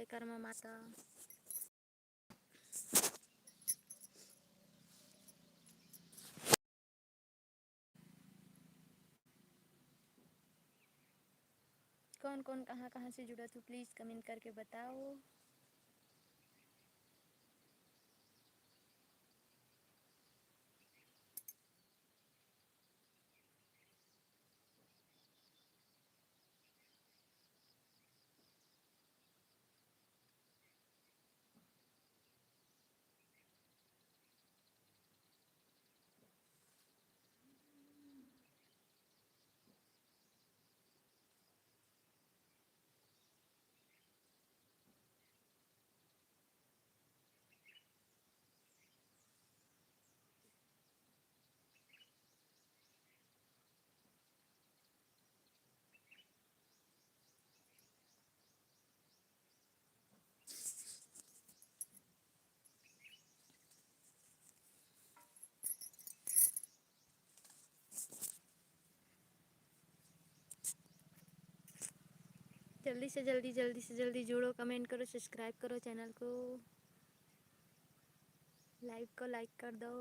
जय कर्मा माता। कौन कौन कहाँ कहाँ से जुड़ा तो प्लीज़ कमेंट करके बताओ। जल्दी से जल्दी जुड़ो, कमेंट करो, सब्सक्राइब करो चैनल को, लाइव को लाइक कर दो।